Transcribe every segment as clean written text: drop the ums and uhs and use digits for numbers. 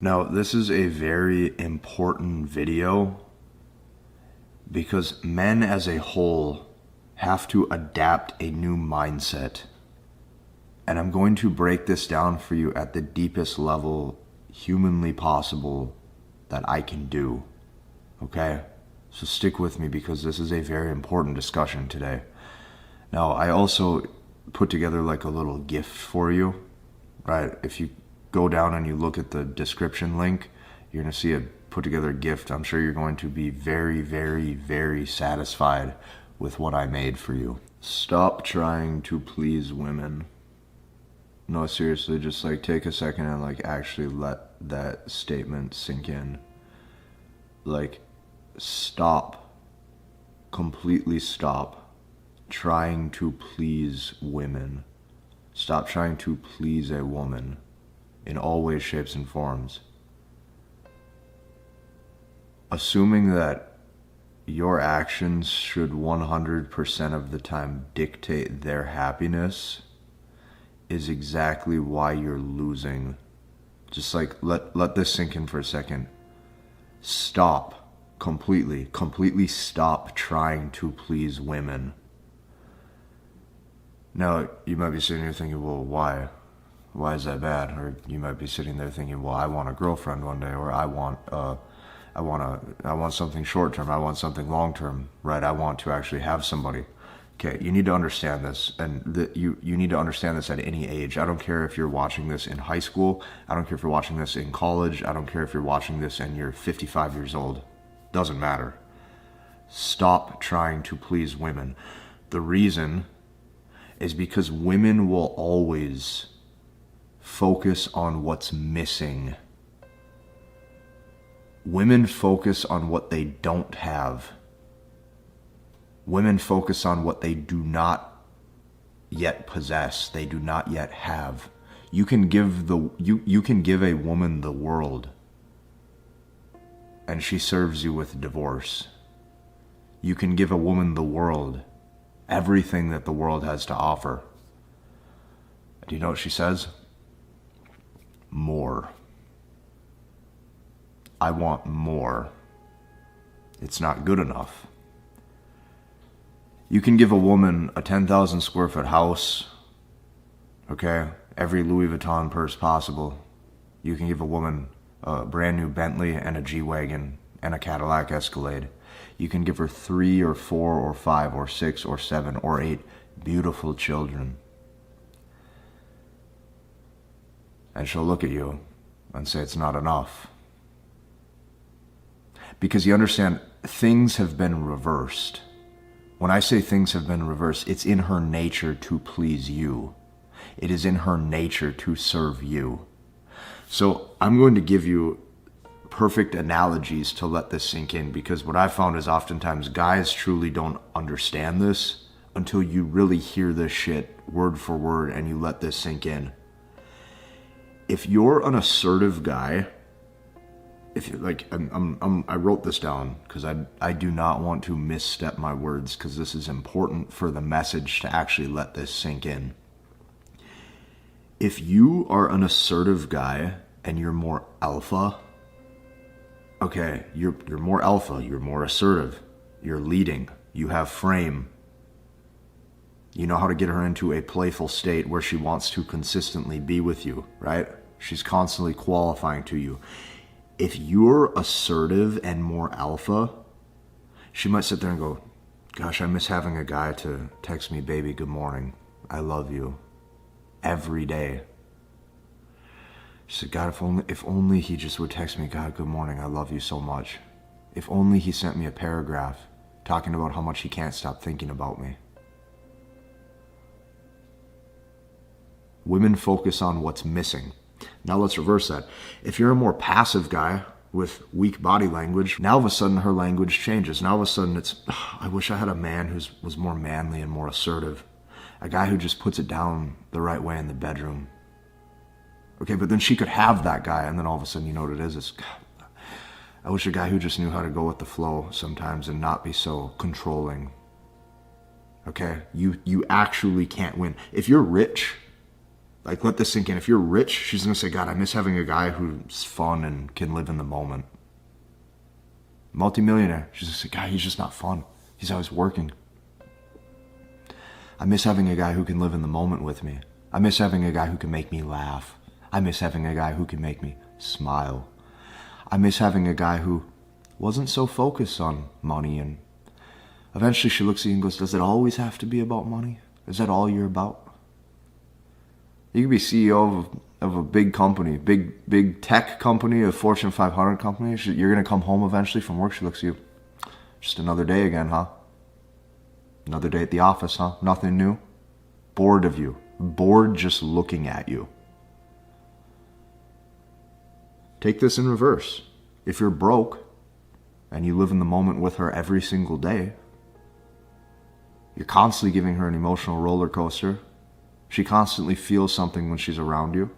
Now, this is a very important video because men as a whole have to adapt a new mindset. And I'm going to break this down for you at the deepest level humanly possible that I can do. Okay? So stick with me because this is a very important discussion today. Now, I also put together like a little gift for you, right? If you go down and you look at the description link, you're going to see a put together gift. I'm sure you're going to be very, very, very satisfied with what I made for you. Stop trying to please women. No, seriously, just like take a second and like actually let that statement sink in. Like, stop. Completely stop trying to please women. Stop trying to please a woman in all ways, shapes, and forms. Assuming that your actions should 100% of the time dictate their happiness is exactly why you're losing. Just like, let this sink in for a second. Stop. Completely stop trying to please women. Now, you might be sitting here thinking, well, why? Why is that bad? Or you might be sitting there thinking, well, I want a girlfriend one day, or I want something short term, I want something long term, right? I want to actually have somebody. Okay, you need to understand this, and you need to understand this at any age. I don't care if you're watching this in high school, I don't care if you're watching this in college, I don't care if you're watching this and you're 55 years old. Doesn't matter. Stop trying to please women. The reason is because women will always focus on what's missing. Women focus on what they don't have. Women focus on what they do not yet possess, they do not yet have. You can give a woman the world and she serves you with divorce. You can give a woman the world, everything that the world has to offer. Do you know what she says? More. I want more. It's not good enough. You can give a woman a 10,000 square foot house, okay? Every Louis Vuitton purse possible. You can give a woman a brand new Bentley and a G-Wagon and a Cadillac Escalade. You can give her 3 or 4 or 5 or 6 or 7 or 8 beautiful children. And she'll look at you and say it's not enough. Because you understand, things have been reversed. When I say things have been reversed, it's in her nature to please you. It is in her nature to serve you. So I'm going to give you perfect analogies to let this sink in, because what I found is oftentimes guys truly don't understand this until you really hear this shit word for word and you let this sink in. If you're an assertive guy, if you like, I wrote this down because I do not want to misstep my words, because this is important for the message to actually let this sink in. If you are an assertive guy and you're more alpha, okay, you're more alpha, you're more assertive, you're leading, you have frame. You know how to get her into a playful state where she wants to consistently be with you, right? She's constantly qualifying to you. If you're assertive and more alpha, she might sit there and go, gosh, I miss having a guy to text me, baby, good morning, I love you, every day. She said, God, if only he just would text me, God, good morning, I love you so much. If only he sent me a paragraph talking about how much he can't stop thinking about me. Women focus on what's missing. Now let's reverse that. If you're a more passive guy with weak body language, now all of a sudden her language changes. Now all of a sudden it's, I wish I had a man who was more manly and more assertive. A guy who just puts it down the right way in the bedroom. Okay, but then she could have that guy, and then all of a sudden, you know what it is? It's, I wish a guy who just knew how to go with the flow sometimes and not be so controlling. Okay, you actually can't win. If you're rich, Like, let this sink in. If you're rich, she's going to say, God, I miss having a guy who's fun and can live in the moment. Multimillionaire, she's going to say, God, he's just not fun. He's always working. I miss having a guy who can live in the moment with me. I miss having a guy who can make me laugh. I miss having a guy who can make me smile. I miss having a guy who wasn't so focused on money. And eventually she looks at you and goes, does it always have to be about money? Is that all you're about? You could be CEO of a big company, big tech company, a Fortune 500 company. You're going to come home eventually from work. She looks at you, just another day again, huh? Another day at the office, huh? Nothing new? Bored of you. Bored just looking at you. Take this in reverse. If you're broke and you live in the moment with her every single day, you're constantly giving her an emotional roller coaster. She constantly feels something when she's around you.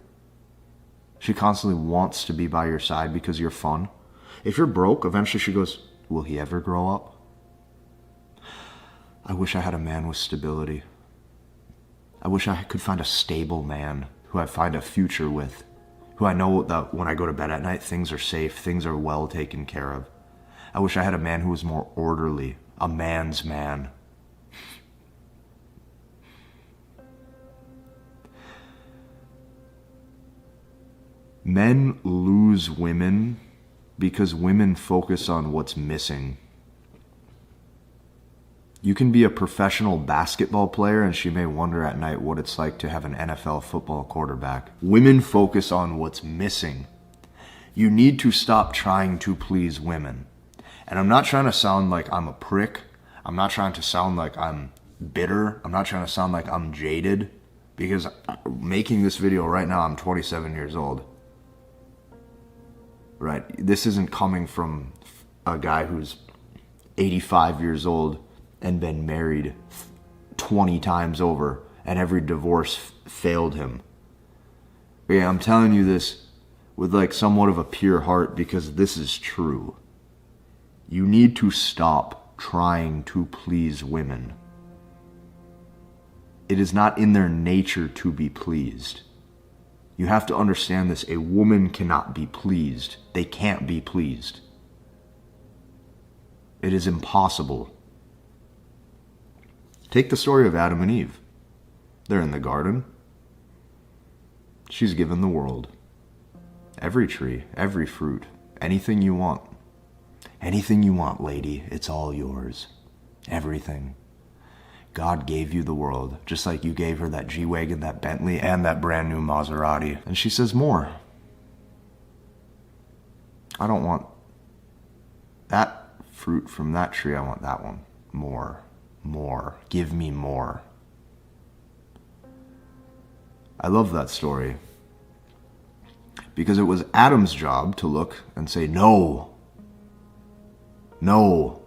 She constantly wants to be by your side because you're fun. If you're broke, eventually she goes, will he ever grow up? I wish I had a man with stability. I wish I could find a stable man who I find a future with, who I know that when I go to bed at night, things are safe, things are well taken care of. I wish I had a man who was more orderly, a man's man. Men lose women because women focus on what's missing. You can be a professional basketball player and she may wonder at night what it's like to have an NFL football quarterback. Women focus on what's missing. You need to stop trying to please women. And I'm not trying to sound like I'm a prick. I'm not trying to sound like I'm bitter. I'm not trying to sound like I'm jaded. Because making this video right now, I'm 27 years old. Right? This isn't coming from a guy who's 85 years old and been married 20 times over and every divorce failed him. But yeah, I'm telling you this with like somewhat of a pure heart because this is true. You need to stop trying to please women. It is not in their nature to be pleased. You have to understand this. A woman cannot be pleased. They can't be pleased. It is impossible. Take the story of Adam and Eve. They're in the garden. She's given the world. Every tree, every fruit, anything you want. Anything you want, lady, it's all yours. Everything. God gave you the world, just like you gave her that G-Wagon, that Bentley, and that brand new Maserati. And she says, more. I don't want that fruit from that tree, I want that one. More. More. Give me more. I love that story. Because it was Adam's job to look and say, no. No.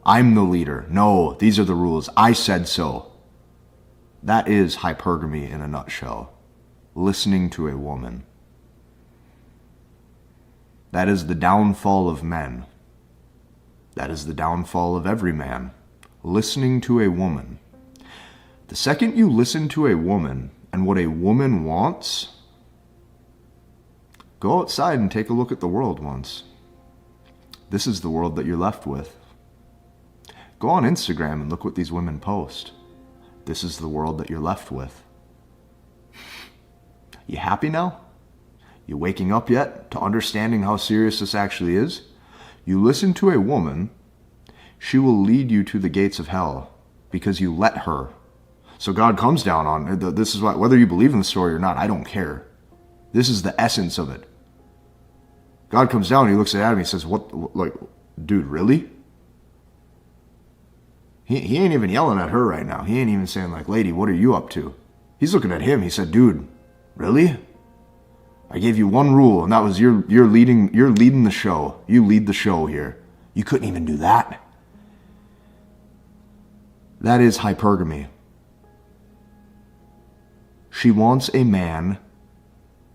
I'm the leader. No, these are the rules. I said so. That is hypergamy in a nutshell. Listening to a woman. That is the downfall of men. That is the downfall of every man. Listening to a woman. The second you listen to a woman and what a woman wants, go outside and take a look at the world once. This is the world that you're left with. Go on Instagram and look what these women post. This is the world that you're left with. You happy now? You waking up yet to understanding how serious this actually is? You listen to a woman, she will lead you to the gates of hell because you let her. So God comes down on, this is why, whether you believe in the story or not, I don't care. This is the essence of it. God comes down, he looks at Adam, he says, what, like, dude, really? He ain't even yelling at her right now. He ain't even saying like, lady, what are you up to? He's looking at him. He said, dude, really? I gave you one rule, and that was you're leading the show. You lead the show here. You couldn't even do that. That is hypergamy. She wants a man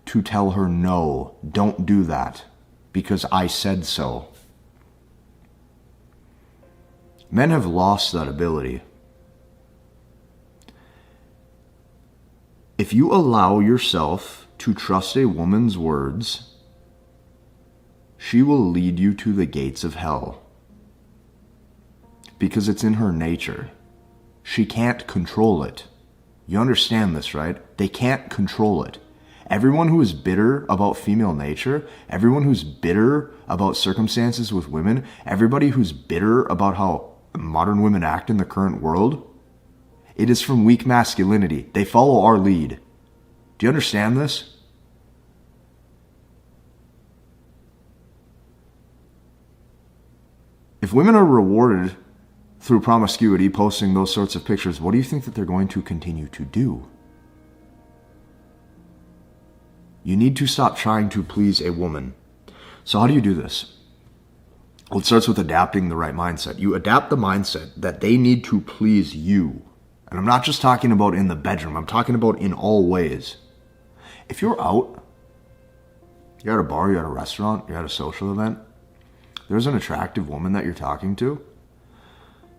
to tell her, no, don't do that, because I said so. Men have lost that ability. If you allow yourself to trust a woman's words, she will lead you to the gates of hell. Because it's in her nature. She can't control it. You understand this, right? They can't control it. Everyone who is bitter about female nature, everyone who's bitter about circumstances with women, everybody who's bitter about how modern women act in the current world, it is from weak masculinity. They follow our lead. Do you understand this? If women are rewarded through promiscuity, posting those sorts of pictures, what do you think that they're going to continue to do? You need to stop trying to please a woman. So how do you do this? Well, it starts with adapting the right mindset. You adapt the mindset that they need to please you. And I'm not just talking about in the bedroom. I'm talking about in all ways. If you're out, you're at a bar, you're at a restaurant, you're at a social event, there's an attractive woman that you're talking to,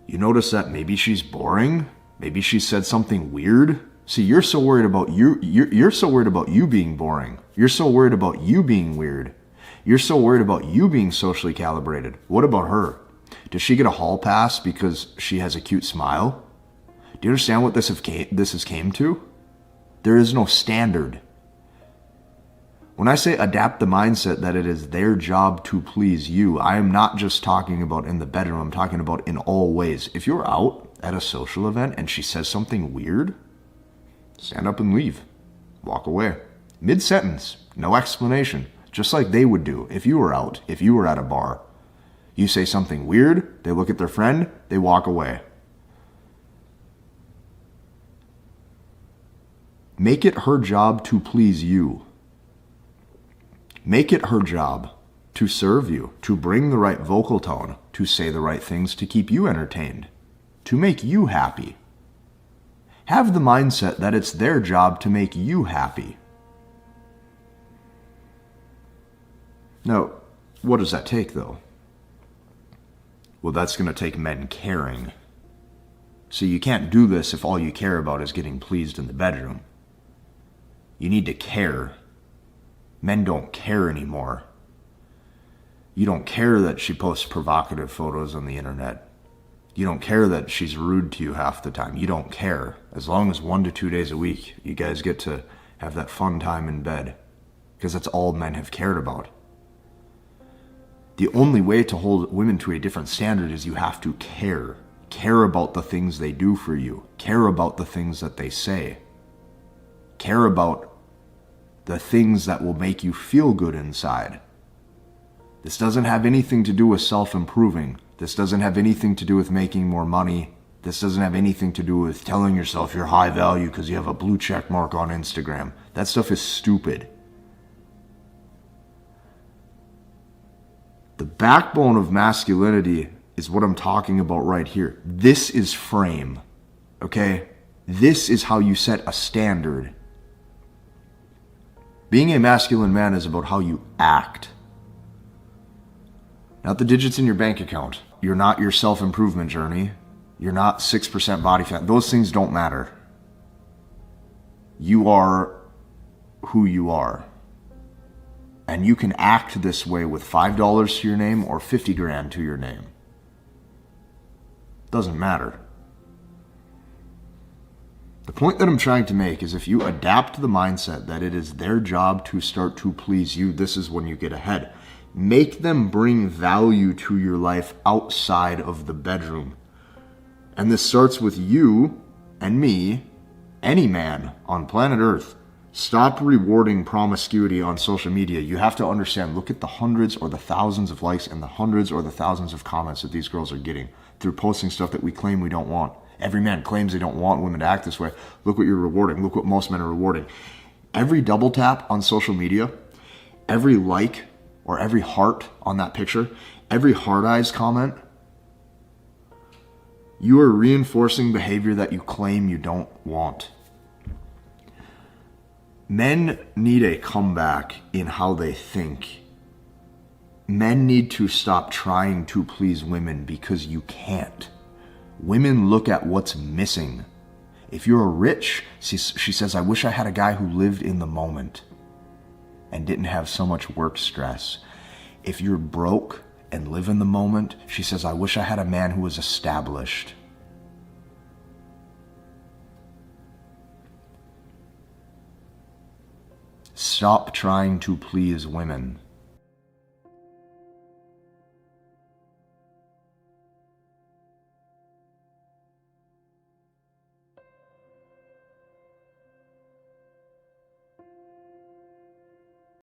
you notice that maybe she's boring, maybe she said something weird. See, you're so worried about you're so worried about you being boring. You're so worried about you being weird. You're so worried about you being socially calibrated. What about her? Does she get a hall pass because she has a cute smile? Do you understand what this has came to? There is no standard. When I say adapt the mindset that it is their job to please you, I am not just talking about in the bedroom. I'm talking about in all ways. If you're out at a social event and she says something weird, stand up and leave. Walk away. Mid-sentence. No explanation. Just like they would do if you were out, if you were at a bar. You say something weird, they look at their friend, they walk away. Make it her job to please you. Make it her job to serve you, to bring the right vocal tone, to say the right things to keep you entertained, to make you happy. Have the mindset that it's their job to make you happy. Now, what does that take, though? Well, that's going to take men caring. So you can't do this if all you care about is getting pleased in the bedroom. You need to care. Men don't care anymore. You don't care that she posts provocative photos on the internet. You don't care that she's rude to you half the time. You don't care. As long as 1 to 2 days a week, you guys get to have that fun time in bed. Because that's all men have cared about. The only way to hold women to a different standard is you have to care. Care about the things they do for you. Care about the things that they say. Care about the things that will make you feel good inside. This doesn't have anything to do with self-improving. This doesn't have anything to do with making more money. This doesn't have anything to do with telling yourself you're high value because you have a blue check mark on Instagram. That stuff is stupid. The backbone of masculinity is what I'm talking about right here. This is frame, okay? This is how you set a standard. Being a masculine man is about how you act. Not the digits in your bank account. You're not your self-improvement journey. You're not 6% body fat. Those things don't matter. You are who you are. And you can act this way with $5 to your name or 50 grand to your name. Doesn't matter. The point that I'm trying to make is if you adapt the mindset that it is their job to start to please you, this is when you get ahead. Make them bring value to your life outside of the bedroom. And this starts with you and me, any man on planet Earth. Stop rewarding promiscuity on social media. You have to understand, look at the hundreds or the thousands of likes and the hundreds or the thousands of comments that these girls are getting through posting stuff that we claim we don't want. Every man claims they don't want women to act this way. Look what you're rewarding. Look what most men are rewarding. Every double tap on social media, every like or every heart on that picture, every hard eyes comment, you are reinforcing behavior that you claim you don't want. Men need a comeback in how they think. Men need to stop trying to please women because you can't. Women look at what's missing. If you're rich, she says, I wish I had a guy who lived in the moment and didn't have so much work stress. If you're broke and live in the moment, she says, I wish I had a man who was established. Stop trying to please women.